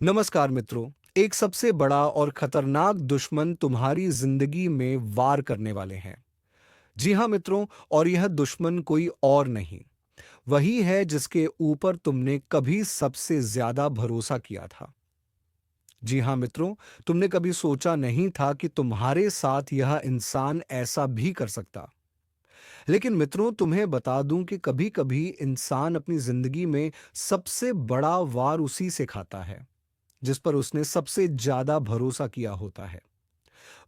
नमस्कार मित्रों। एक सबसे बड़ा और खतरनाक दुश्मन तुम्हारी जिंदगी में वार करने वाले हैं। जी हाँ मित्रों, और यह दुश्मन कोई और नहीं, वही है जिसके ऊपर तुमने कभी सबसे ज्यादा भरोसा किया था। जी हाँ मित्रों, तुमने कभी सोचा नहीं था कि तुम्हारे साथ यह इंसान ऐसा भी कर सकता। लेकिन मित्रों, तुम्हें बता दूं कि कभी-कभी इंसान अपनी जिंदगी में सबसे बड़ा वार उसी से खाता है जिस पर उसने सबसे ज्यादा भरोसा किया होता है।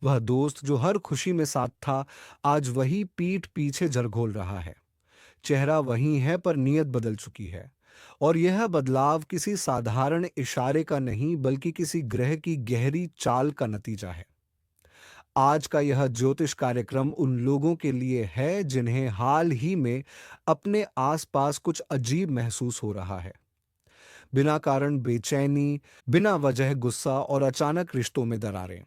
वह दोस्त जो हर खुशी में साथ था, आज वही पीठ पीछे झरघोल रहा है। चेहरा वही है पर नीयत बदल चुकी है। और यह बदलाव किसी साधारण इशारे का नहीं बल्कि किसी ग्रह की गहरी चाल का नतीजा है। आज का यह ज्योतिष कार्यक्रम उन लोगों के लिए है जिन्हें हाल ही में अपने आसपास कुछ अजीब महसूस हो रहा है। बिना कारण बेचैनी, बिना वजह गुस्सा और अचानक रिश्तों में दरारें।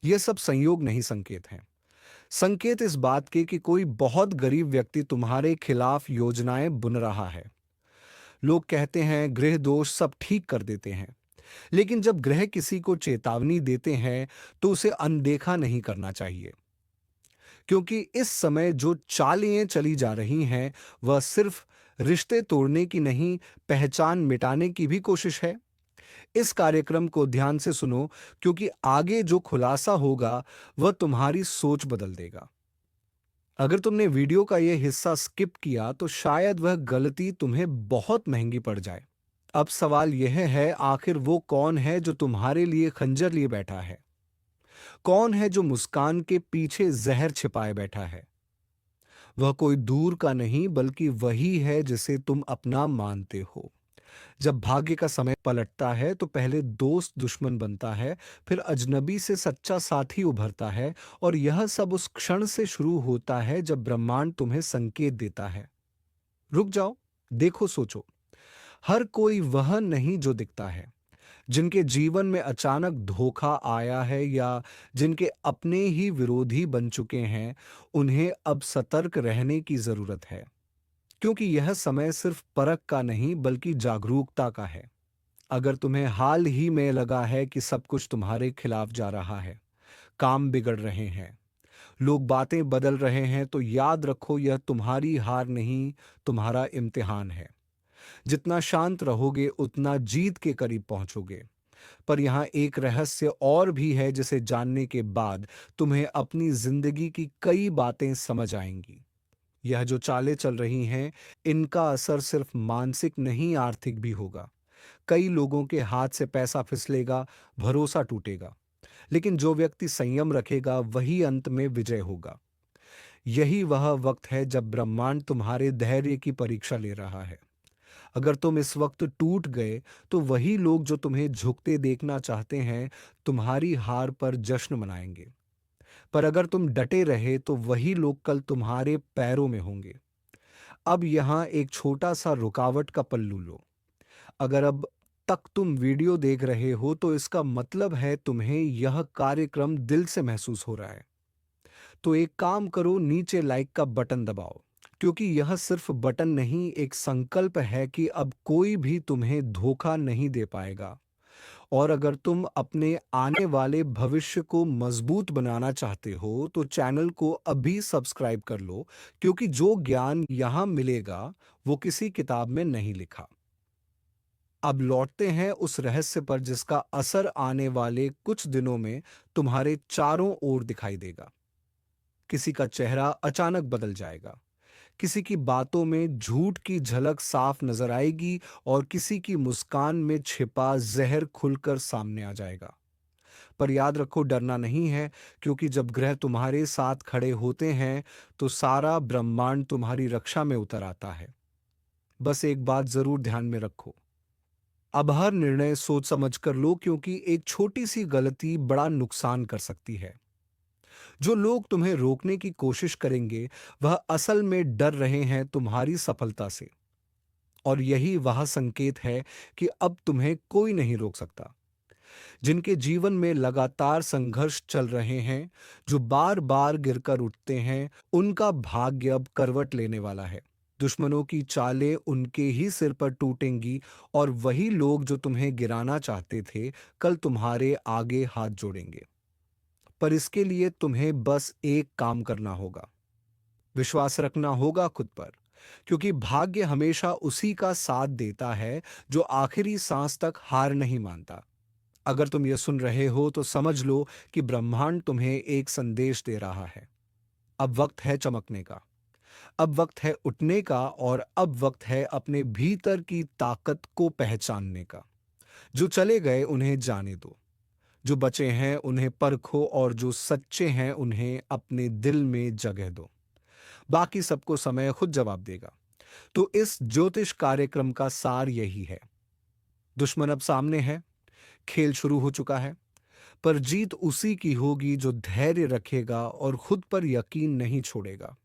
ये सब संयोग नहीं, संकेत हैं। संकेत इस बात के कि कोई बहुत गरीब व्यक्ति तुम्हारे खिलाफ योजनाएं बुन रहा है। लोग कहते हैं ग्रह दोष सब ठीक कर देते हैं, लेकिन जब ग्रह किसी को चेतावनी देते हैं तो उसे अनदेखा नहीं करना चाहिए। क्योंकि इस समय जो चालें चली जा रही हैं, वह सिर्फ रिश्ते तोड़ने की नहीं, पहचान मिटाने की भी कोशिश है। इस कार्यक्रम को ध्यान से सुनो, क्योंकि आगे जो खुलासा होगा वह तुम्हारी सोच बदल देगा। अगर तुमने वीडियो का यह हिस्सा स्किप किया तो शायद वह गलती तुम्हें बहुत महंगी पड़ जाए। अब सवाल यह है, आखिर वो कौन है जो तुम्हारे लिए खंजर लिए बैठा है? कौन है जो मुस्कान के पीछे जहर छिपाए बैठा है? वह कोई दूर का नहीं बल्कि वही है जिसे तुम अपना मानते हो। जब भाग्य का समय पलटता है तो पहले दोस्त दुश्मन बनता है, फिर अजनबी से सच्चा साथी उभरता है, और यह सब उस क्षण से शुरू होता है जब ब्रह्मांड तुम्हें संकेत देता है। रुक जाओ, देखो, सोचो। हर कोई वह नहीं जो दिखता है। जिनके जीवन में अचानक धोखा आया है या जिनके अपने ही विरोधी बन चुके हैं, उन्हें अब सतर्क रहने की जरूरत है। क्योंकि यह समय सिर्फ परख का नहीं बल्कि जागरूकता का है। अगर तुम्हें हाल ही में लगा है कि सब कुछ तुम्हारे खिलाफ जा रहा है, काम बिगड़ रहे हैं, लोग बातें बदल रहे हैं, तो याद रखो, यह तुम्हारी हार नहीं, तुम्हारा इम्तिहान है। जितना शांत रहोगे उतना जीत के करीब पहुंचोगे। पर यहाँ एक रहस्य और भी है जिसे जानने के बाद तुम्हें अपनी जिंदगी की कई बातें समझ आएंगी। यह जो चालें चल रही हैं, इनका असर सिर्फ मानसिक नहीं, आर्थिक भी होगा। कई लोगों के हाथ से पैसा फिसलेगा, भरोसा टूटेगा, लेकिन जो व्यक्ति संयम रखेगा वही अंत में विजय होगा। यही वह वक्त है जब ब्रह्मांड तुम्हारे धैर्य की परीक्षा ले रहा है। अगर तुम इस वक्त टूट गए तो वही लोग जो तुम्हें झुकते देखना चाहते हैं, तुम्हारी हार पर जश्न मनाएंगे। पर अगर तुम डटे रहे तो वही लोग कल तुम्हारे पैरों में होंगे। अब यहाँ एक छोटा सा रुकावट का पल्लू लो। अगर अब तक तुम वीडियो देख रहे हो तो इसका मतलब है तुम्हें यह कार्यक्रम दिल से महसूस हो रहा है। तो एक काम करो, नीचे लाइक का बटन दबाओ। क्योंकि यह सिर्फ बटन नहीं, एक संकल्प है कि अब कोई भी तुम्हें धोखा नहीं दे पाएगा। और अगर तुम अपने आने वाले भविष्य को मजबूत बनाना चाहते हो तो चैनल को अभी सब्सक्राइब कर लो, क्योंकि जो ज्ञान यहाँ मिलेगा वो किसी किताब में नहीं लिखा। अब लौटते हैं उस रहस्य पर जिसका असर आने वाले कुछ दिनों में तुम्हारे चारों ओर दिखाई देगा। किसी का चेहरा अचानक बदल जाएगा, किसी की बातों में झूठ की झलक साफ नजर आएगी, और किसी की मुस्कान में छिपा जहर खुलकर सामने आ जाएगा। पर याद रखो, डरना नहीं है, क्योंकि जब ग्रह तुम्हारे साथ खड़े होते हैं तो सारा ब्रह्मांड तुम्हारी रक्षा में उतर आता है। बस एक बात जरूर ध्यान में रखो, अब हर निर्णय सोच समझ कर लो, क्योंकि एक छोटी सी गलती बड़ा नुकसान कर सकती है। जो लोग तुम्हें रोकने की कोशिश करेंगे, वह असल में डर रहे हैं तुम्हारी सफलता से। और यही वह संकेत है कि अब तुम्हें कोई नहीं रोक सकता। जिनके जीवन में लगातार संघर्ष चल रहे हैं, जो बार बार गिरकर उठते हैं, उनका भाग्य अब करवट लेने वाला है। दुश्मनों की चालें उनके ही सिर पर टूटेंगी और वही लोग जो तुम्हें गिराना चाहते थे, कल तुम्हारे आगे हाथ जोड़ेंगे। पर इसके लिए तुम्हें बस एक काम करना होगा, विश्वास रखना होगा खुद पर, क्योंकि भाग्य हमेशा उसी का साथ देता है जो आखिरी सांस तक हार नहीं मानता। अगर तुम ये सुन रहे हो तो समझ लो कि ब्रह्मांड तुम्हें एक संदेश दे रहा है। अब वक्त है चमकने का, अब वक्त है उठने का और अब वक्त है अपने भीतर की ताकत को पहचानने का। जो चले गए उन्हें जाने दो, जो बचे हैं उन्हें परखो और जो सच्चे हैं उन्हें अपने दिल में जगह दो। बाकी सबको समय खुद जवाब देगा। तो इस ज्योतिष कार्यक्रम का सार यही है, दुश्मन अब सामने है, खेल शुरू हो चुका है, पर जीत उसी की होगी जो धैर्य रखेगा और खुद पर यकीन नहीं छोड़ेगा।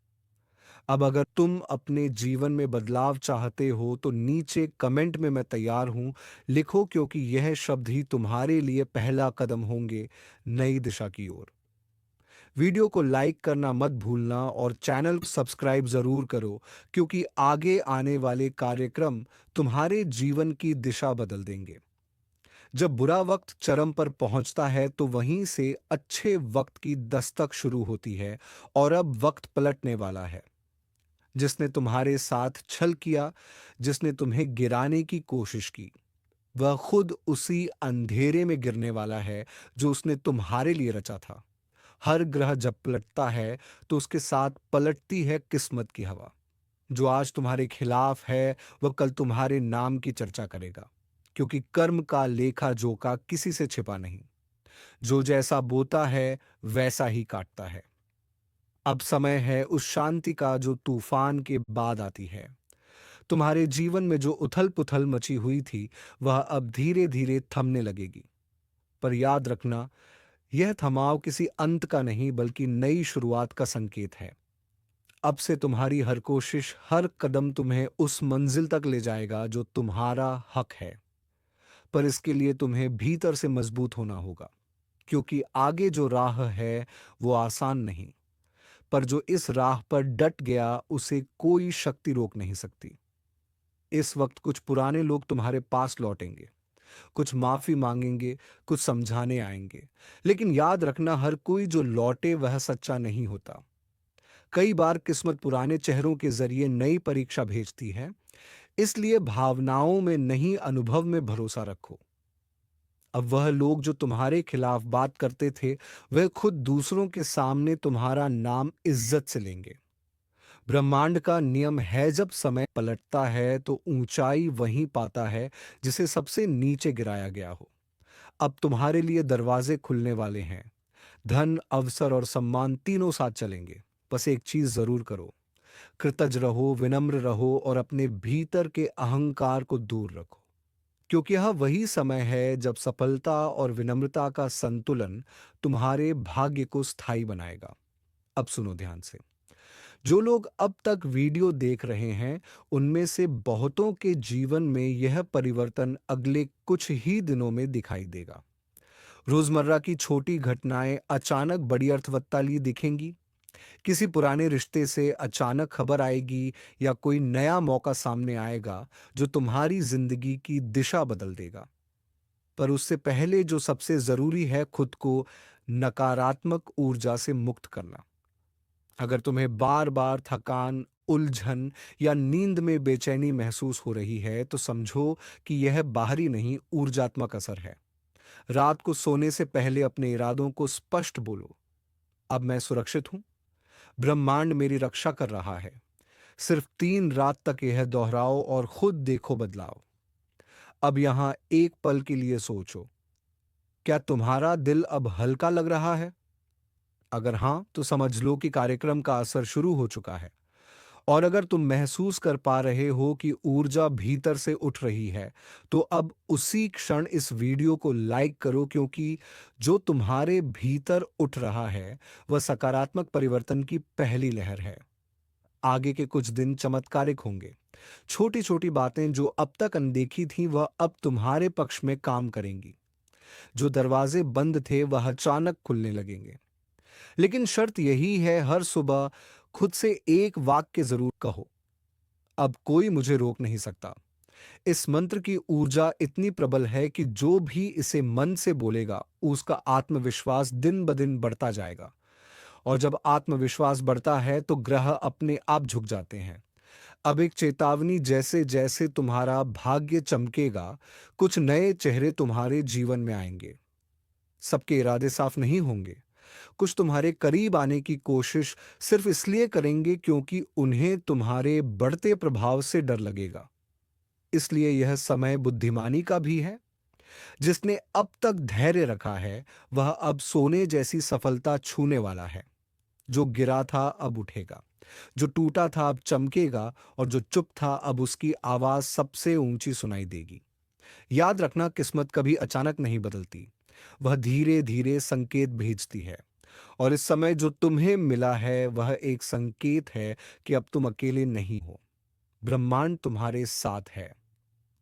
अब अगर तुम अपने जीवन में बदलाव चाहते हो तो नीचे कमेंट में मैं तैयार हूं लिखो, क्योंकि यह शब्द ही तुम्हारे लिए पहला कदम होंगे नई दिशा की ओर। वीडियो को लाइक करना मत भूलना और चैनल को सब्सक्राइब जरूर करो, क्योंकि आगे आने वाले कार्यक्रम तुम्हारे जीवन की दिशा बदल देंगे। जब बुरा वक्त चरम पर पहुंचता है तो वहीं से अच्छे वक्त की दस्तक शुरू होती है और अब वक्त पलटने वाला है। जिसने तुम्हारे साथ छल किया, जिसने तुम्हें गिराने की कोशिश की, वह खुद उसी अंधेरे में गिरने वाला है जो उसने तुम्हारे लिए रचा था। हर ग्रह जब पलटता है तो उसके साथ पलटती है किस्मत की हवा। जो आज तुम्हारे खिलाफ है वह कल तुम्हारे नाम की चर्चा करेगा, क्योंकि कर्म का लेखा जोखा किसी से छिपा नहीं। जो जैसा बोता है वैसा ही काटता है। अब समय है उस शांति का जो तूफान के बाद आती है। तुम्हारे जीवन में जो उथल पुथल मची हुई थी वह अब धीरे धीरे थमने लगेगी। पर याद रखना, यह थमाव किसी अंत का नहीं बल्कि नई शुरुआत का संकेत है। अब से तुम्हारी हर कोशिश, हर कदम तुम्हें उस मंजिल तक ले जाएगा जो तुम्हारा हक है। पर इसके लिए तुम्हें भीतर से मजबूत होना होगा, क्योंकि आगे जो राह है वो आसान नहीं, पर जो इस राह पर डट गया उसे कोई शक्ति रोक नहीं सकती। इस वक्त कुछ पुराने लोग तुम्हारे पास लौटेंगे, कुछ माफी मांगेंगे, कुछ समझाने आएंगे। लेकिन याद रखना, हर कोई जो लौटे वह सच्चा नहीं होता। कई बार किस्मत पुराने चेहरों के जरिए नई परीक्षा भेजती है, इसलिए भावनाओं में नहीं अनुभव में भरोसा रखो। अब वह लोग जो तुम्हारे खिलाफ बात करते थे वह खुद दूसरों के सामने तुम्हारा नाम इज्जत से लेंगे। ब्रह्मांड का नियम है, जब समय पलटता है तो ऊंचाई वहीं पाता है जिसे सबसे नीचे गिराया गया हो। अब तुम्हारे लिए दरवाजे खुलने वाले हैं, धन, अवसर और सम्मान तीनों साथ चलेंगे। बस एक चीज जरूर करो, कृतज्ञ रहो, विनम्र रहो और अपने भीतर के अहंकार को दूर रखो, क्योंकि यह वही समय है जब सफलता और विनम्रता का संतुलन तुम्हारे भाग्य को स्थायी बनाएगा। अब सुनो ध्यान से, जो लोग अब तक वीडियो देख रहे हैं उनमें से बहुतों के जीवन में यह परिवर्तन अगले कुछ ही दिनों में दिखाई देगा। रोजमर्रा की छोटी घटनाएं अचानक बड़ी अर्थवत्ता लिए दिखेंगी। किसी पुराने रिश्ते से अचानक खबर आएगी या कोई नया मौका सामने आएगा जो तुम्हारी जिंदगी की दिशा बदल देगा। पर उससे पहले जो सबसे जरूरी है, खुद को नकारात्मक ऊर्जा से मुक्त करना। अगर तुम्हें बार बार थकान, उलझन या नींद में बेचैनी महसूस हो रही है तो समझो कि यह बाहरी नहीं, ऊर्जात्मक असर है। रात को सोने से पहले अपने इरादों को स्पष्ट बोलो, अब मैं सुरक्षित हूं, ब्रह्मांड मेरी रक्षा कर रहा है। सिर्फ 3 रात तक यह दोहराओ और खुद देखो बदलाव। अब यहां एक पल के लिए सोचो, क्या तुम्हारा दिल अब हल्का लग रहा है? अगर हां तो समझ लो कि कार्यक्रम का असर शुरू हो चुका है। और अगर तुम महसूस कर पा रहे हो कि ऊर्जा भीतर से उठ रही है, तो अब उसी क्षण इस वीडियो को लाइक करो, क्योंकि जो तुम्हारे भीतर उठ रहा है वह सकारात्मक परिवर्तन की पहली लहर है। आगे के कुछ दिन चमत्कारिक होंगे। छोटी छोटी बातें जो अब तक अनदेखी थीं वह अब तुम्हारे पक्ष में काम करेंगी। जो दरवाजे बंद थे वह अचानक खुलने लगेंगे। लेकिन शर्त यही है, हर सुबह खुद से एक वाक्य जरूर कहो, अब कोई मुझे रोक नहीं सकता। इस मंत्र की ऊर्जा इतनी प्रबल है कि जो भी इसे मन से बोलेगा, उसका आत्मविश्वास दिन ब दिन बढ़ता जाएगा। और जब आत्मविश्वास बढ़ता है तो ग्रह अपने आप झुक जाते हैं। अब एक चेतावनी, जैसे जैसे तुम्हारा भाग्य चमकेगा, कुछ नए चेहरे तुम्हारे जीवन में आएंगे। सबके इरादे साफ नहीं होंगे। कुछ तुम्हारे करीब आने की कोशिश सिर्फ इसलिए करेंगे क्योंकि उन्हें तुम्हारे बढ़ते प्रभाव से डर लगेगा। इसलिए यह समय बुद्धिमानी का भी है। जिसने अब तक धैर्य रखा है, वह अब सोने जैसी सफलता छूने वाला है। जो गिरा था अब उठेगा, जो टूटा था अब चमकेगा, और जो चुप था अब उसकी आवाज सबसे ऊंची सुनाई देगी। याद रखना, किस्मत कभी अचानक नहीं बदलती। वह धीरे धीरे संकेत भेजती है। और इस समय जो तुम्हें मिला है वह एक संकेत है कि अब तुम अकेले नहीं हो। ब्रह्मांड तुम्हारे साथ है।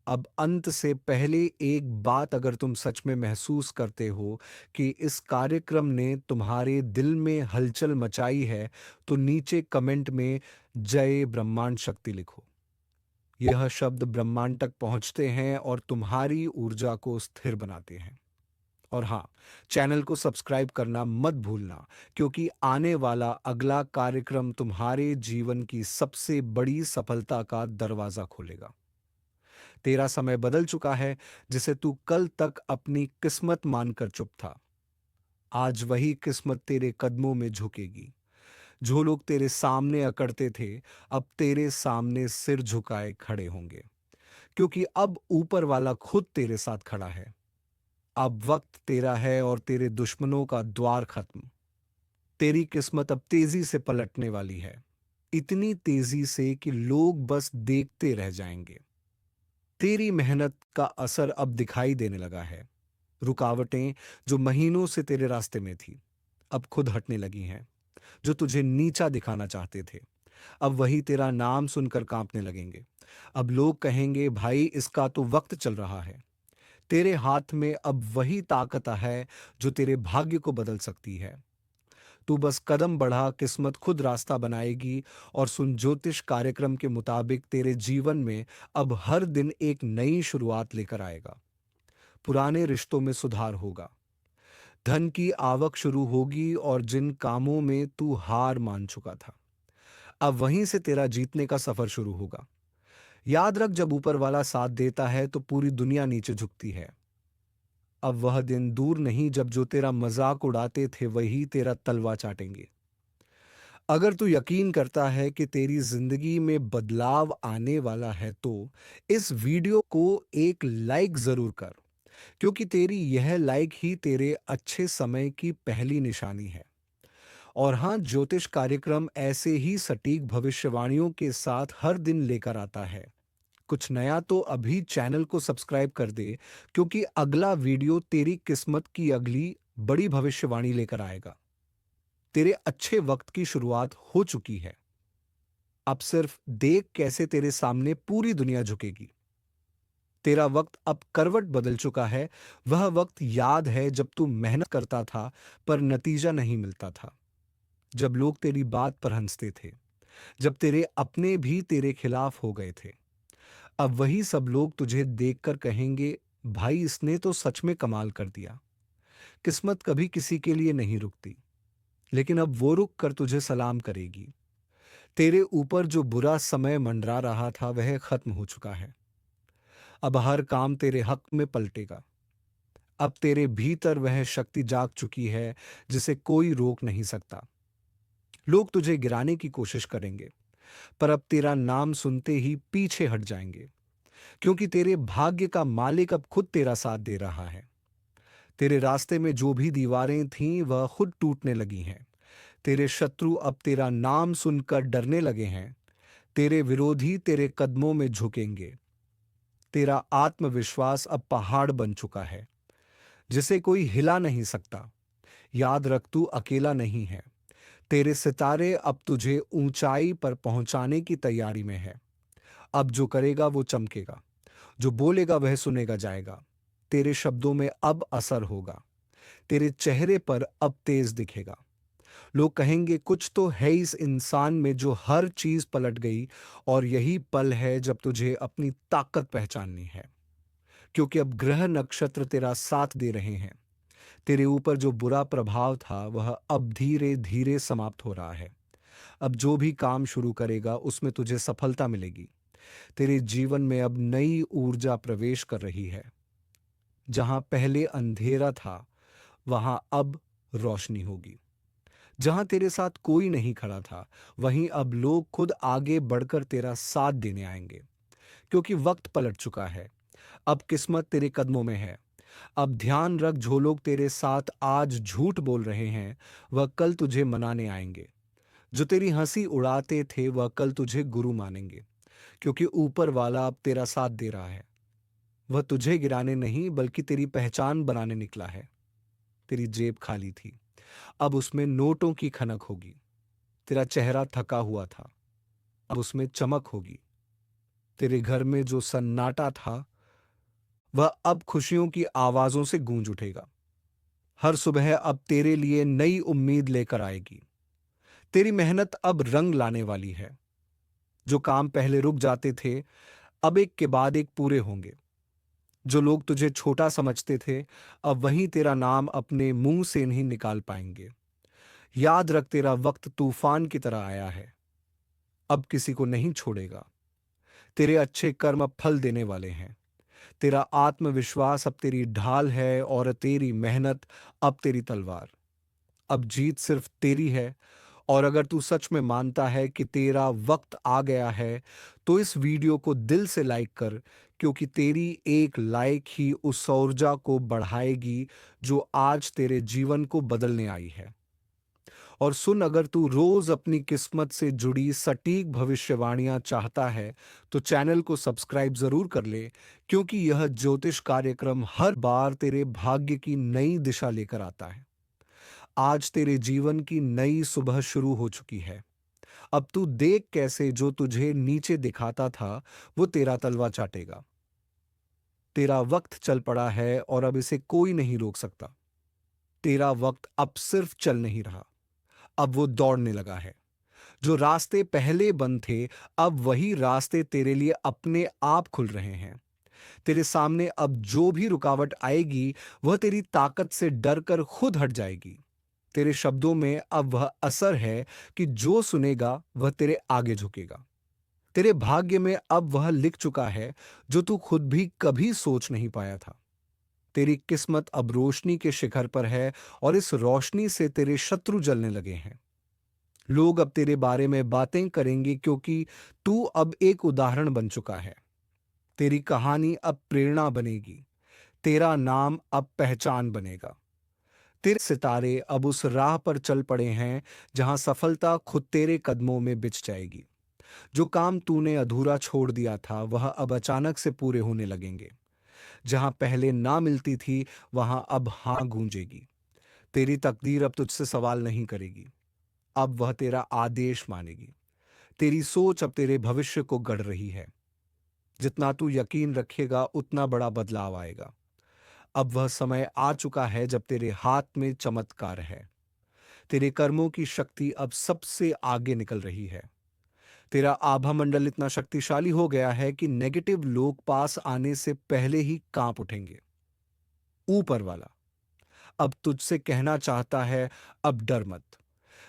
अब अंत से पहले एक बात, अगर तुम सच में महसूस करते हो कि इस कार्यक्रम ने तुम्हारे दिल में हलचल मचाई है, तो नीचे कमेंट में जय ब्रह्मांड शक्ति लिखो। यह शब्द ब्रह्मांड तक पहुंचते हैं और तुम्हारी ऊर्जा को स्थिर बनाते हैं। और हाँ, चैनल को सब्सक्राइब करना मत भूलना, क्योंकि आने वाला अगला कार्यक्रम तुम्हारे जीवन की सबसे बड़ी सफलता का दरवाजा खोलेगा। तेरा समय बदल चुका है। जिसे तू कल तक अपनी किस्मत मानकर चुप था, आज वही किस्मत तेरे कदमों में झुकेगी। जो लोग तेरे सामने अकड़ते थे, अब तेरे सामने सिर झुकाए खड़े होंगे, क्योंकि अब ऊपर वाला खुद तेरे साथ खड़ा है। अब वक्त तेरा है और तेरे दुश्मनों का द्वार खत्म। तेरी किस्मत अब तेजी से पलटने वाली है, इतनी तेजी से कि लोग बस देखते रह जाएंगे। तेरी मेहनत का असर अब दिखाई देने लगा है। रुकावटें जो महीनों से तेरे रास्ते में थी, अब खुद हटने लगी हैं। जो तुझे नीचा दिखाना चाहते थे, अब वही तेरा नाम सुनकर कांपने लगेंगे। अब लोग कहेंगे, भाई इसका तो वक्त चल रहा है। तेरे हाथ में अब वही ताकत है जो तेरे भाग्य को बदल सकती है। तू बस कदम बढ़ा, किस्मत खुद रास्ता बनाएगी। और सुन, ज्योतिष कार्यक्रम के मुताबिक तेरे जीवन में अब हर दिन एक नई शुरुआत लेकर आएगा। पुराने रिश्तों में सुधार होगा, धन की आवक शुरू होगी, और जिन कामों में तू हार मान चुका था, अब वहीं से तेरा जीतने का सफर शुरू होगा। याद रख, जब ऊपर वाला साथ देता है तो पूरी दुनिया नीचे झुकती है। अब वह दिन दूर नहीं जब जो तेरा मजाक उड़ाते थे वही तेरा तलवा चाटेंगे। अगर तू यकीन करता है कि तेरी जिंदगी में बदलाव आने वाला है, तो इस वीडियो को एक लाइक जरूर कर, क्योंकि तेरी यह लाइक ही तेरे अच्छे समय की पहली निशानी है। और हाँ, ज्योतिष कार्यक्रम ऐसे ही सटीक भविष्यवाणियों के साथ हर दिन लेकर आता है। कुछ नया तो अभी चैनल को सब्सक्राइब कर दे, क्योंकि अगला वीडियो तेरी किस्मत की अगली बड़ी भविष्यवाणी लेकर आएगा। तेरे अच्छे वक्त की शुरुआत हो चुकी है। अब सिर्फ देख कैसे तेरे सामने पूरी दुनिया झुकेगी। तेरा वक्त अब करवट बदल चुका है। वह वक्त याद है जब तू मेहनत करता था पर नतीजा नहीं मिलता था, जब लोग तेरी बात पर हंसते थे, जब तेरे अपने भी तेरे खिलाफ हो गए थे। अब वही सब लोग तुझे देखकर कहेंगे, भाई इसने तो सच में कमाल कर दिया। किस्मत कभी किसी के लिए नहीं रुकती, लेकिन अब वो रुक कर तुझे सलाम करेगी। तेरे ऊपर जो बुरा समय मंडरा रहा था वह खत्म हो चुका है। अब हर काम तेरे हक में पलटेगा। अब तेरे भीतर वह शक्ति जाग चुकी है जिसे कोई रोक नहीं सकता। लोग तुझे गिराने की कोशिश करेंगे, पर अब तेरा नाम सुनते ही पीछे हट जाएंगे, क्योंकि तेरे भाग्य का मालिक अब खुद तेरा साथ दे रहा है। तेरे रास्ते में जो भी दीवारें थीं वह खुद टूटने लगी हैं। तेरे शत्रु अब तेरा नाम सुनकर डरने लगे हैं। तेरे विरोधी तेरे कदमों में झुकेंगे। तेरा आत्मविश्वास अब पहाड़ बन चुका है, जिसे कोई हिला नहीं सकता। याद रख, तू अकेला नहीं है। तेरे सितारे अब तुझे ऊंचाई पर पहुंचाने की तैयारी में है। अब जो करेगा वो चमकेगा, जो बोलेगा वह सुनेगा जाएगा। तेरे शब्दों में अब असर होगा, तेरे चेहरे पर अब तेज दिखेगा। लोग कहेंगे कुछ तो है इस इंसान में जो हर चीज पलट गई, और यही पल है जब तुझे अपनी ताकत पहचाननी है। क्योंकि अब ग्रह नक्षत्र तेरा साथ दे रहे हैं। तेरे ऊपर जो बुरा प्रभाव था वह अब धीरे धीरे समाप्त हो रहा है। अब जो भी काम शुरू करेगा उसमें तुझे सफलता मिलेगी। तेरे जीवन में अब नई ऊर्जा प्रवेश कर रही है। जहां पहले अंधेरा था वहां अब रोशनी होगी। जहां तेरे साथ कोई नहीं खड़ा था, वहीं अब लोग खुद आगे बढ़कर तेरा साथ देने आएंगे। क्योंकि वक्त पलट चुका है। अब किस्मत तेरे कदमों में है। अब ध्यान रख, जो लोग तेरे साथ आज झूठ बोल रहे हैं वह कल तुझे मनाने आएंगे। जो तेरी हंसी उड़ाते थे वह कल तुझे गुरु मानेंगे। क्योंकि ऊपर वाला अब तेरा साथ दे रहा है। वह तुझे गिराने नहीं बल्कि तेरी पहचान बनाने निकला है। तेरी जेब खाली थी, अब उसमें नोटों की खनक होगी। तेरा चेहरा थका हुआ था, अब उसमें चमक होगी। तेरे घर में जो सन्नाटा था वह अब खुशियों की आवाजों से गूंज उठेगा। हर सुबह अब तेरे लिए नई उम्मीद लेकर आएगी। तेरी मेहनत अब रंग लाने वाली है। जो काम पहले रुक जाते थे अब एक के बाद एक पूरे होंगे। जो लोग तुझे छोटा समझते थे अब वहीं तेरा नाम अपने मुंह से नहीं निकाल पाएंगे। याद रख, तेरा वक्त तूफान की तरह आया है। अब किसी को नहीं छोड़ेगा। तेरे अच्छे कर्म अब फल देने वाले हैं। तेरा आत्मविश्वास अब तेरी ढाल है और तेरी मेहनत अब तेरी तलवार। अब जीत सिर्फ तेरी है। और अगर तू सच में मानता है कि तेरा वक्त आ गया है तो इस वीडियो को दिल से लाइक कर। क्योंकि तेरी एक लाइक ही उस ऊर्जा को बढ़ाएगी जो आज तेरे जीवन को बदलने आई है। और सुन, अगर तू रोज अपनी किस्मत से जुड़ी सटीक भविष्यवाणियां चाहता है तो चैनल को सब्सक्राइब जरूर कर ले। क्योंकि यह ज्योतिष कार्यक्रम हर बार तेरे भाग्य की नई दिशा लेकर आता है। आज तेरे जीवन की नई सुबह शुरू हो चुकी है। अब तू देख कैसे जो तुझे नीचे दिखाता था वो तेरा तलवा चाटेगा। तेरा वक्त चल पड़ा है और अब इसे कोई नहीं रोक सकता। तेरा वक्त अब सिर्फ चल नहीं रहा, अब वो दौड़ने लगा है। जो रास्ते पहले बंद थे अब वही रास्ते तेरे लिए अपने आप खुल रहे हैं। तेरे सामने अब जो भी रुकावट आएगी वह तेरी ताकत से डरकर खुद हट जाएगी। तेरे शब्दों में अब वह असर है कि जो सुनेगा वह तेरे आगे झुकेगा। तेरे भाग्य में अब वह लिख चुका है जो तू खुद भी कभी सोच नहीं पाया था। तेरी किस्मत अब रोशनी के शिखर पर है और इस रोशनी से तेरे शत्रु जलने लगे हैं। लोग अब तेरे बारे में बातें करेंगे क्योंकि तू अब एक उदाहरण बन चुका है। तेरी कहानी अब प्रेरणा बनेगी। तेरा नाम अब पहचान बनेगा। तेरे सितारे अब उस राह पर चल पड़े हैं जहां सफलता खुद तेरे कदमों में बिछ जाएगी। जो काम तूने अधूरा छोड़ दिया था वह अब अचानक से पूरे होने लगेंगे। जहां पहले ना मिलती थी वहां अब हां गूंजेगी। तेरी तकदीर अब तुझसे सवाल नहीं करेगी, अब वह तेरा आदेश मानेगी। तेरी सोच अब तेरे भविष्य को गढ़ रही है। जितना तू यकीन रखेगा उतना बड़ा बदलाव आएगा। अब वह समय आ चुका है जब तेरे हाथ में चमत्कार है। तेरे कर्मों की शक्ति अब सबसे आगे निकल रही है। तेरा आभा मंडल इतना शक्तिशाली हो गया है कि नेगेटिव लोग पास आने से पहले ही कांप उठेंगे। ऊपर वाला अब तुझसे कहना चाहता है, अब डर मत।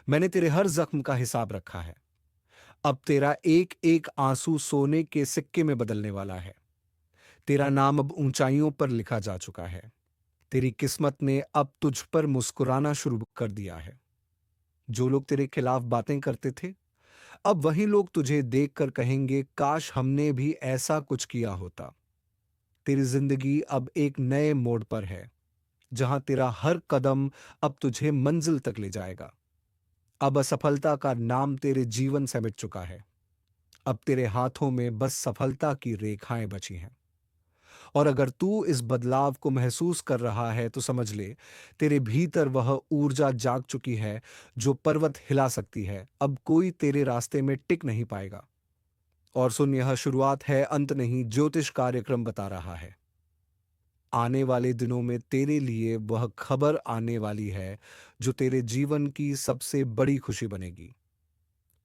मैंने तेरे हर जख्म का हिसाब रखा है। अब तेरा एक एक आंसू सोने के सिक्के में बदलने वाला है। तेरा नाम अब ऊंचाइयों पर लिखा जा चुका है। तेरी किस्मत ने अब तुझ पर मुस्कुराना शुरू कर दिया है। जो लोग तेरे खिलाफ बातें करते थे अब वही लोग तुझे देखकर कहेंगे, काश हमने भी ऐसा कुछ किया होता। तेरी जिंदगी अब एक नए मोड़ पर है जहां तेरा हर कदम अब तुझे मंजिल तक ले जाएगा। अब असफलता का नाम तेरे जीवन से मिट चुका है। अब तेरे हाथों में बस सफलता की रेखाएं बची हैं। और अगर तू इस बदलाव को महसूस कर रहा है तो समझ ले, तेरे भीतर वह ऊर्जा जाग चुकी है जो पर्वत हिला सकती है। अब कोई तेरे रास्ते में टिक नहीं पाएगा। और सुन, यह शुरुआत है, अंत नहीं। ज्योतिष कार्यक्रम बता रहा है आने वाले दिनों में तेरे लिए वह खबर आने वाली है जो तेरे जीवन की सबसे बड़ी खुशी बनेगी।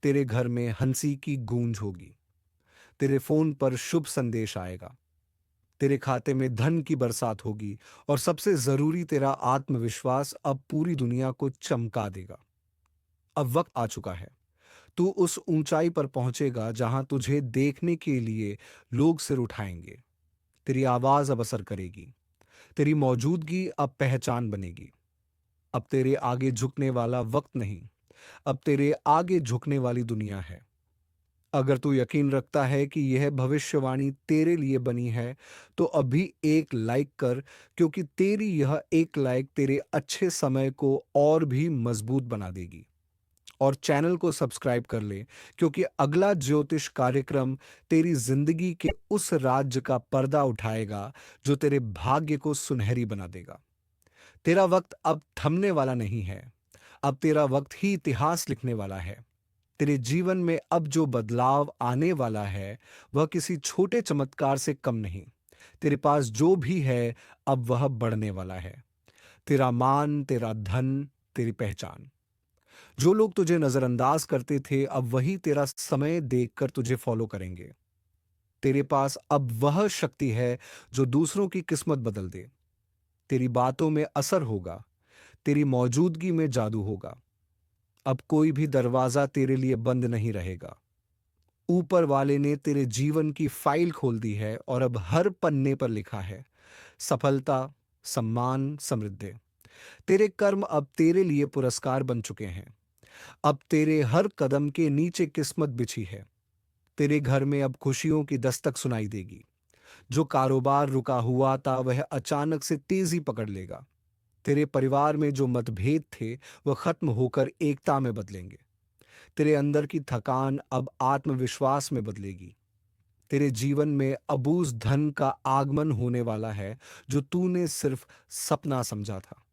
तेरे घर में हंसी की गूंज होगी। तेरे फोन पर शुभ संदेश आएगा। तेरे खाते में धन की बरसात होगी और सबसे जरूरी तेरा आत्मविश्वास अब पूरी दुनिया को चमका देगा। अब वक्त आ चुका है। तू उस ऊंचाई पर पहुंचेगा जहां तुझे देखने के लिए लोग सिर उठाएंगे। तेरी आवाज अब असर करेगी। तेरी मौजूदगी अब पहचान बनेगी। अब तेरे आगे झुकने वाला वक्त नहीं, अब तेरे आगे झुकने वाली दुनिया है। अगर तू यकीन रखता है कि यह भविष्यवाणी तेरे लिए बनी है, तो अभी एक लाइक कर, क्योंकि तेरी यह एक लाइक तेरे अच्छे समय को और भी मजबूत बना देगी। और चैनल को सब्सक्राइब कर ले, क्योंकि अगला ज्योतिष कार्यक्रम तेरी जिंदगी के उस राज्य का पर्दा उठाएगा जो तेरे भाग्य को सुनहरी बना देगा। तेरा वक्त अब थमने वाला नहीं है। अब तेरा वक्त ही इतिहास लिखने वाला है। तेरे जीवन में अब जो बदलाव आने वाला है, वह किसी छोटे चमत्कार से कम नहीं। तेरे पास जो भी है, अब वह बढ़ने वाला है। तेरा मान, तेरा धन, तेरी पहचान। जो लोग तुझे नजरअंदाज करते थे, अब वही तेरा समय देखकर तुझे फॉलो करेंगे। तेरे पास अब वह शक्ति है जो दूसरों की किस्मत बदल दे। तेरी बातों में असर होगा। तेरी मौजूदगी में जादू होगा। अब कोई भी दरवाजा तेरे लिए बंद नहीं रहेगा। ऊपर वाले ने तेरे जीवन की फाइल खोल दी है और अब हर पन्ने पर लिखा है सफलता, सम्मान, समृद्धि। तेरे कर्म अब तेरे लिए पुरस्कार बन चुके हैं। अब तेरे हर कदम के नीचे किस्मत बिछी है। तेरे घर में अब खुशियों की दस्तक सुनाई देगी। जो कारोबार रुका हुआ था, वह अचानक से तेजी पकड़ लेगा। तेरे परिवार में जो मतभेद थे, वह खत्म होकर एकता में बदलेंगे। तेरे अंदर की थकान अब आत्मविश्वास में बदलेगी। तेरे जीवन में अबूझ धन का आगमन होने वाला है जो तूने सिर्फ सपना समझा था।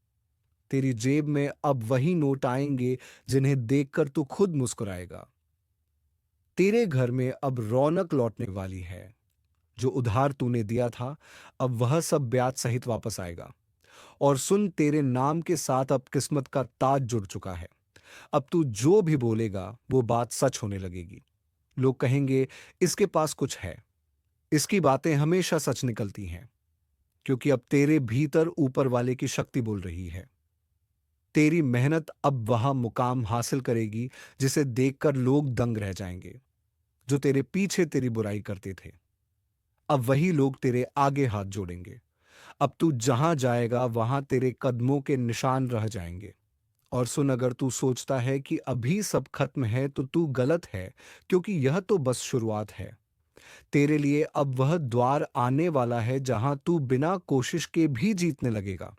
तेरी जेब में अब वही नोट आएंगे जिन्हें देखकर तू खुद मुस्कुराएगा। तेरे घर में अब रौनक लौटने वाली है। जो उधार तूने दिया था, अब वह सब ब्याज सहित वापस आएगा। और सुन, तेरे नाम के साथ अब किस्मत का ताज जुड़ चुका है। अब तू जो भी बोलेगा वो बात सच होने लगेगी। लोग कहेंगे इसके पास कुछ है। इसकी बातें हमेशा सच निकलती हैं, क्योंकि अब तेरे भीतर ऊपर वाले की शक्ति बोल रही है। तेरी मेहनत अब वह मुकाम हासिल करेगी जिसे देखकर लोग दंग रह जाएंगे। जो तेरे पीछे तेरी बुराई करते थे, अब वही लोग तेरे आगे हाथ जोड़ेंगे। अब तू जहां जाएगा वहां तेरे कदमों के निशान रह जाएंगे। और सुन, अगर तू सोचता है कि अभी सब खत्म है, तो तू गलत है, क्योंकि यह तो बस शुरुआत है। तेरे लिए अब वह द्वार आने वाला है जहां तू बिना कोशिश के भी जीतने लगेगा।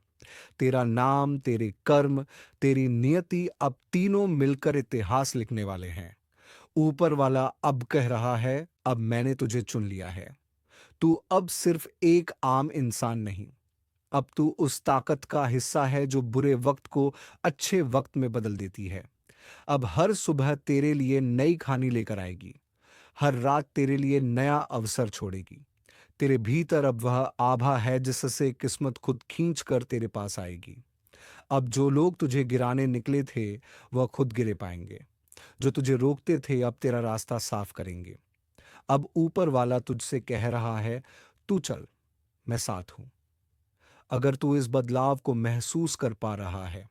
तेरा नाम, तेरे कर्म, तेरी नियति अब तीनों मिलकर इतिहास लिखने वाले हैं। ऊपर वाला अब कह रहा है, अब मैंने तुझे चुन लिया है। तू अब सिर्फ एक आम इंसान नहीं, अब तू उस ताकत का हिस्सा है जो बुरे वक्त को अच्छे वक्त में बदल देती है। अब हर सुबह तेरे लिए नई कहानी लेकर आएगी। हर रात तेरे लिए नया अवसर छोड़ेगी। तेरे भीतर अब वह आभा है जिससे किस्मत खुद खींच कर तेरे पास आएगी। अब जो लोग तुझे गिराने निकले थे, वह खुद गिरे पाएंगे। जो तुझे रोकते थे, अब तेरा रास्ता साफ करेंगे। अब ऊपर वाला तुझसे कह रहा है, तू चल, मैं साथ हूं। अगर तू इस बदलाव को महसूस कर पा रहा है,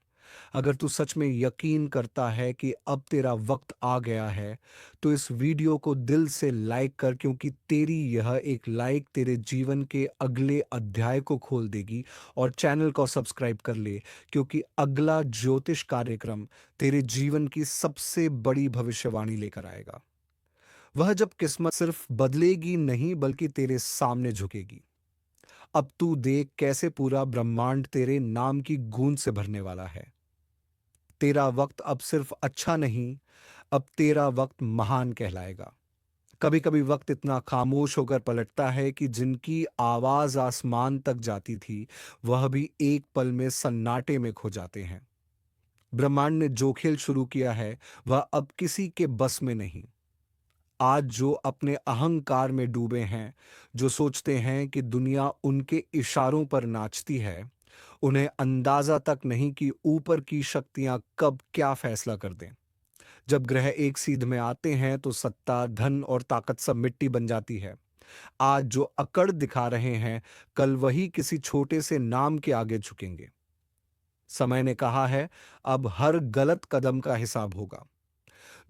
अगर तू सच में यकीन करता है कि अब तेरा वक्त आ गया है, तो इस वीडियो को दिल से लाइक कर, क्योंकि तेरी यह एक लाइक तेरे जीवन के अगले अध्याय को खोल देगी। और चैनल को सब्सक्राइब कर ले, क्योंकि अगला ज्योतिष कार्यक्रम तेरे जीवन की सबसे बड़ी भविष्यवाणी लेकर आएगा। वह जब किस्मत सिर्फ बदलेगी नहीं, बल्कि तेरे सामने झुकेगी। अब तू देख कैसे पूरा ब्रह्मांड तेरे नाम की गूंज से भरने वाला है। तेरा वक्त अब सिर्फ अच्छा नहीं, अब तेरा वक्त महान कहलाएगा। कभी कभी वक्त इतना खामोश होकर पलटता है कि जिनकी आवाज आसमान तक जाती थी, वह भी एक पल में सन्नाटे में खो जाते हैं। ब्रह्मांड ने जो खेल शुरू किया है, वह अब किसी के बस में नहीं। आज जो अपने अहंकार में डूबे हैं, जो सोचते हैं कि दुनिया उनके इशारों पर नाचती है, उन्हें अंदाजा तक नहीं कि ऊपर की शक्तियां कब क्या फैसला कर दें। जब ग्रह एक सीध में आते हैं तो सत्ता, धन और ताकत सब मिट्टी बन जाती है। आज जो अकड़ दिखा रहे हैं, कल वही किसी छोटे से नाम के आगे झुकेंगे। समय ने कहा है, अब हर गलत कदम का हिसाब होगा।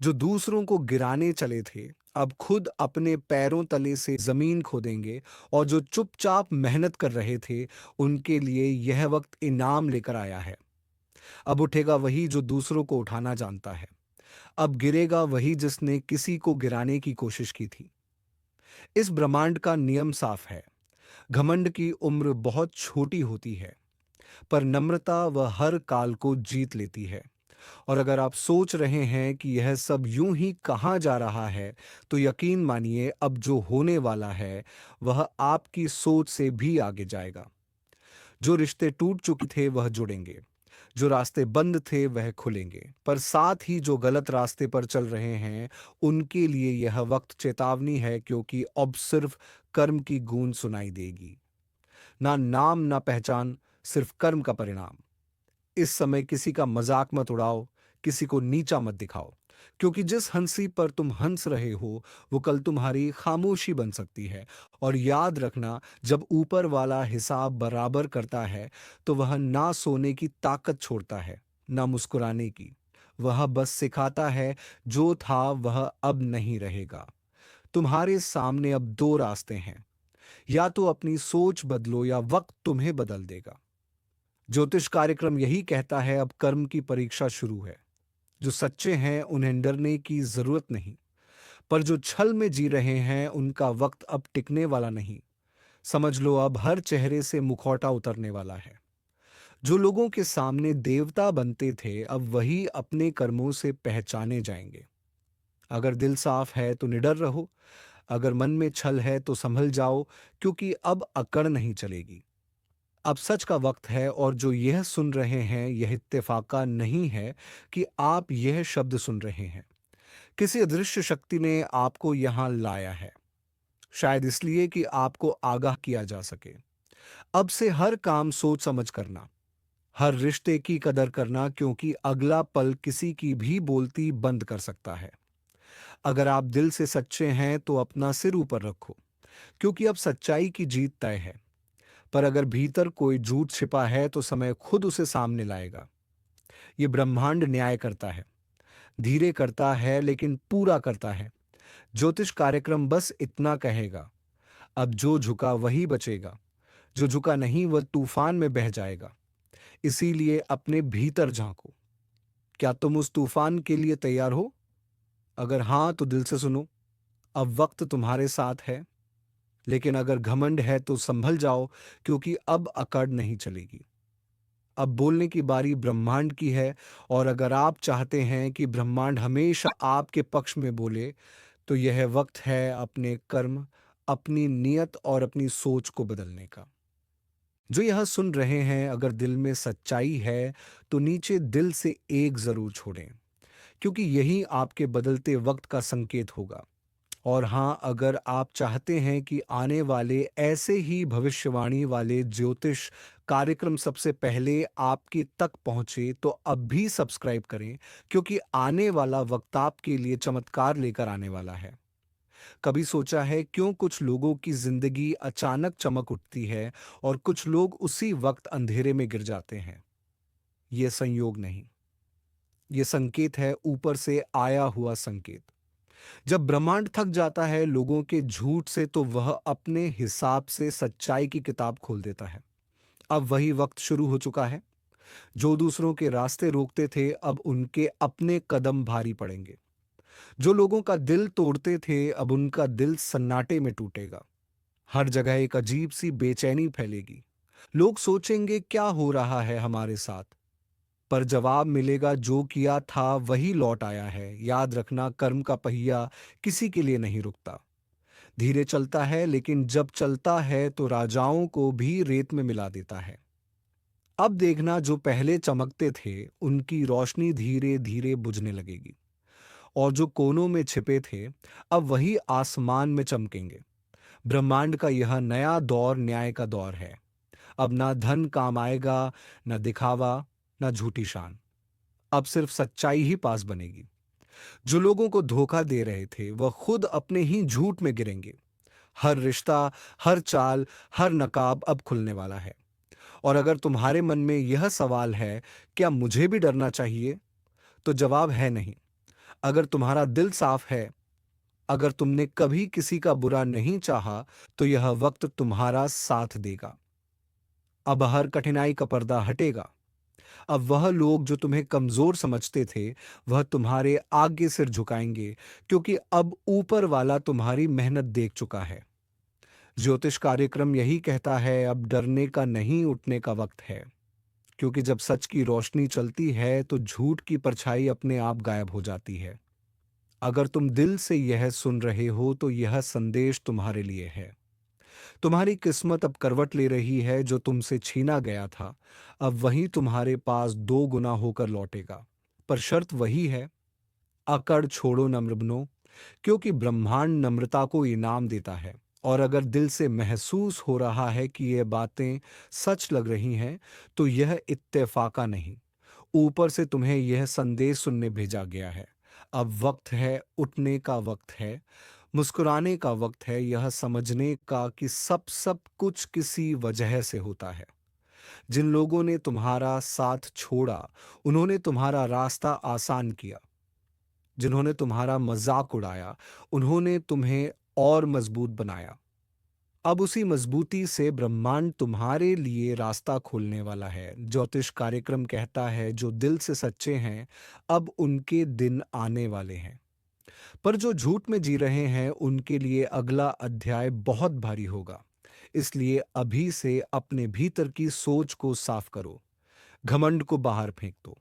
जो दूसरों को गिराने चले थे, अब खुद अपने पैरों तले से जमीन खोदेंगे। और जो चुपचाप मेहनत कर रहे थे, उनके लिए यह वक्त इनाम लेकर आया है। अब उठेगा वही जो दूसरों को उठाना जानता है। अब गिरेगा वही जिसने किसी को गिराने की कोशिश की थी। इस ब्रह्मांड का नियम साफ है। घमंड की उम्र बहुत छोटी होती है, पर नम्रता वह हर काल को जीत लेती है। और अगर आप सोच रहे हैं कि यह सब यूं ही कहाँ जा रहा है, तो यकीन मानिए, अब जो होने वाला है वह आपकी सोच से भी आगे जाएगा। जो रिश्ते टूट चुके थे वह जुड़ेंगे, जो रास्ते बंद थे वह खुलेंगे, पर साथ ही जो गलत रास्ते पर चल रहे हैं, उनके लिए यह वक्त चेतावनी है, क्योंकि अब सिर्फ कर्म की गूंज सुनाई देगी। ना नाम ना पहचान, सिर्फ कर्म का परिणाम। इस समय किसी का मजाक मत उड़ाओ, किसी को नीचा मत दिखाओ, क्योंकि जिस हंसी पर तुम हंस रहे हो, वो कल तुम्हारी खामोशी बन सकती है। और याद रखना, जब ऊपर वाला हिसाब बराबर करता है, तो वह ना सोने की ताकत छोड़ता है, ना मुस्कुराने की। वह बस सिखाता है, जो था वह अब नहीं रहेगा। तुम्हारे सामने अब दो रास्ते हैं, या तो अपनी सोच बदलो या वक्त तुम्हें बदल देगा। ज्योतिष कार्यक्रम यही कहता है, अब कर्म की परीक्षा शुरू है। जो सच्चे हैं उन्हें डरने की जरूरत नहीं, पर जो छल में जी रहे हैं उनका वक्त अब टिकने वाला नहीं। समझ लो, अब हर चेहरे से मुखौटा उतरने वाला है। जो लोगों के सामने देवता बनते थे, अब वही अपने कर्मों से पहचाने जाएंगे। अगर दिल साफ है तो निडर रहो, अगर मन में छल है तो संभल जाओ, क्योंकि अब अकड़ नहीं चलेगी। अब सच का वक्त है, और जो यह सुन रहे हैं, यह इत्तेफाका नहीं है कि आप यह शब्द सुन रहे हैं। किसी अदृश्य शक्ति ने आपको यहां लाया है, शायद इसलिए कि आपको आगाह किया जा सके। अब से हर काम सोच समझ करना, हर रिश्ते की कदर करना, क्योंकि अगला पल किसी की भी बोलती बंद कर सकता है। अगर आप दिल से सच्चे हैं तो अपना सिर ऊपर रखो, क्योंकि अब सच्चाई की जीत तय है। पर अगर भीतर कोई झूठ छिपा है, तो समय खुद उसे सामने लाएगा। ये ब्रह्मांड न्याय करता है, धीरे करता है लेकिन पूरा करता है। ज्योतिष कार्यक्रम बस इतना कहेगा, अब जो झुका वही बचेगा, जो झुका नहीं वह तूफान में बह जाएगा। इसीलिए अपने भीतर झांको। क्या तुम उस तूफान के लिए तैयार हो? अगर हां तो दिल से सुनो, अब वक्त तुम्हारे साथ है। लेकिन अगर घमंड है तो संभल जाओ, क्योंकि अब अकड़ नहीं चलेगी। अब बोलने की बारी ब्रह्मांड की है। और अगर आप चाहते हैं कि ब्रह्मांड हमेशा आपके पक्ष में बोले, तो यह वक्त है अपने कर्म, अपनी नियत और अपनी सोच को बदलने का। जो यह सुन रहे हैं, अगर दिल में सच्चाई है, तो नीचे दिल से एक जरूर छोड़ें, क्योंकि यही आपके बदलते वक्त का संकेत होगा। और हाँ, अगर आप चाहते हैं कि आने वाले ऐसे ही भविष्यवाणी वाले ज्योतिष कार्यक्रम सबसे पहले आपके तक पहुंचे, तो अब भी सब्सक्राइब करें, क्योंकि आने वाला वक्त आपके लिए चमत्कार लेकर आने वाला है। कभी सोचा है क्यों कुछ लोगों की जिंदगी अचानक चमक उठती है और कुछ लोग उसी वक्त अंधेरे में गिर जाते हैं? यह संयोग नहीं, यह संकेत है, ऊपर से आया हुआ संकेत। जब ब्रह्मांड थक जाता है लोगों के झूठ से, तो वह अपने हिसाब से सच्चाई की किताब खोल देता है। अब वही वक्त शुरू हो चुका है। जो दूसरों के रास्ते रोकते थे, अब उनके अपने कदम भारी पड़ेंगे। जो लोगों का दिल तोड़ते थे, अब उनका दिल सन्नाटे में टूटेगा। हर जगह एक अजीब सी बेचैनी फैलेगी। लोग सोचेंगे, क्या हो रहा है हमारे साथ? पर जवाब मिलेगा, जो किया था वही लौट आया है। याद रखना, कर्म का पहिया किसी के लिए नहीं रुकता। धीरे चलता है, लेकिन जब चलता है तो राजाओं को भी रेत में मिला देता है। अब देखना, जो पहले चमकते थे उनकी रोशनी धीरे धीरे बुझने लगेगी, और जो कोनों में छिपे थे अब वही आसमान में चमकेंगे। ब्रह्मांड का यह नया दौर न्याय का दौर है। अब ना धन काम आएगा, ना दिखावा, ना झूठी शान। अब सिर्फ सच्चाई ही पास बनेगी। जो लोगों को धोखा दे रहे थे वह खुद अपने ही झूठ में गिरेंगे। हर रिश्ता, हर चाल, हर नकाब अब खुलने वाला है। और अगर तुम्हारे मन में यह सवाल है, क्या मुझे भी डरना चाहिए? तो जवाब है नहीं। अगर तुम्हारा दिल साफ है, अगर तुमने कभी किसी का बुरा नहीं चाहा, तो यह वक्त तुम्हारा साथ देगा। अब हर कठिनाई का पर्दा हटेगा। अब वह लोग जो तुम्हें कमजोर समझते थे, वह तुम्हारे आगे सिर झुकाएंगे, क्योंकि अब ऊपर वाला तुम्हारी मेहनत देख चुका है। ज्योतिष कार्यक्रम यही कहता है, अब डरने का नहीं, उठने का वक्त है। क्योंकि जब सच की रोशनी चलती है तो झूठ की परछाई अपने आप गायब हो जाती है। अगर तुम दिल से यह सुन रहे हो तो यह संदेश तुम्हारे लिए है। तुम्हारी किस्मत अब करवट ले रही है। जो तुमसे छीना गया था अब वही तुम्हारे पास दो गुना होकर लौटेगा। पर शर्त वही है, अकड़ छोड़ो नम्र बनो, क्योंकि ब्रह्मांड नम्रता को इनाम देता है। और अगर दिल से महसूस हो रहा है कि ये बातें सच लग रही हैं, तो यह इत्तेफाका नहीं, ऊपर से तुम्हें यह संदेश सुनने भेजा गया है। अब वक्त है, उठने का वक्त है, मुस्कुराने का वक्त है, यह समझने का कि सब सब कुछ किसी वजह से होता है। जिन लोगों ने तुम्हारा साथ छोड़ा, उन्होंने तुम्हारा रास्ता आसान किया। जिन्होंने तुम्हारा मजाक उड़ाया, उन्होंने तुम्हें और मजबूत बनाया। अब उसी मजबूती से ब्रह्मांड तुम्हारे लिए रास्ता खोलने वाला है। ज्योतिष कार्यक्रम कहता है, जो दिल से सच्चे हैं अब उनके दिन आने वाले हैं। पर जो झूठ में जी रहे हैं उनके लिए अगला अध्याय बहुत भारी होगा। इसलिए अभी से अपने भीतर की सोच को साफ करो, घमंड को बाहर फेंक दो,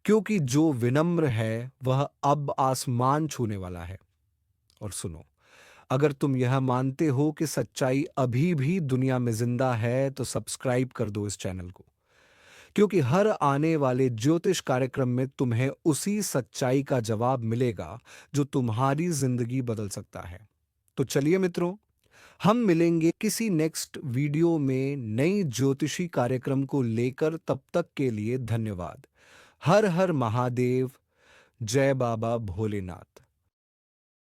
क्योंकि जो विनम्र है वह अब आसमान छूने वाला है। और सुनो, अगर तुम यह मानते हो कि सच्चाई अभी भी दुनिया में जिंदा है तो सब्सक्राइब कर दो इस चैनल को, क्योंकि हर आने वाले ज्योतिष कार्यक्रम में तुम्हें उसी सच्चाई का जवाब मिलेगा जो तुम्हारी जिंदगी बदल सकता है। तो चलिए मित्रों, हम मिलेंगे किसी नेक्स्ट वीडियो में नई ज्योतिषी कार्यक्रम को लेकर। तब तक के लिए धन्यवाद। हर हर महादेव। जय बाबा भोलेनाथ।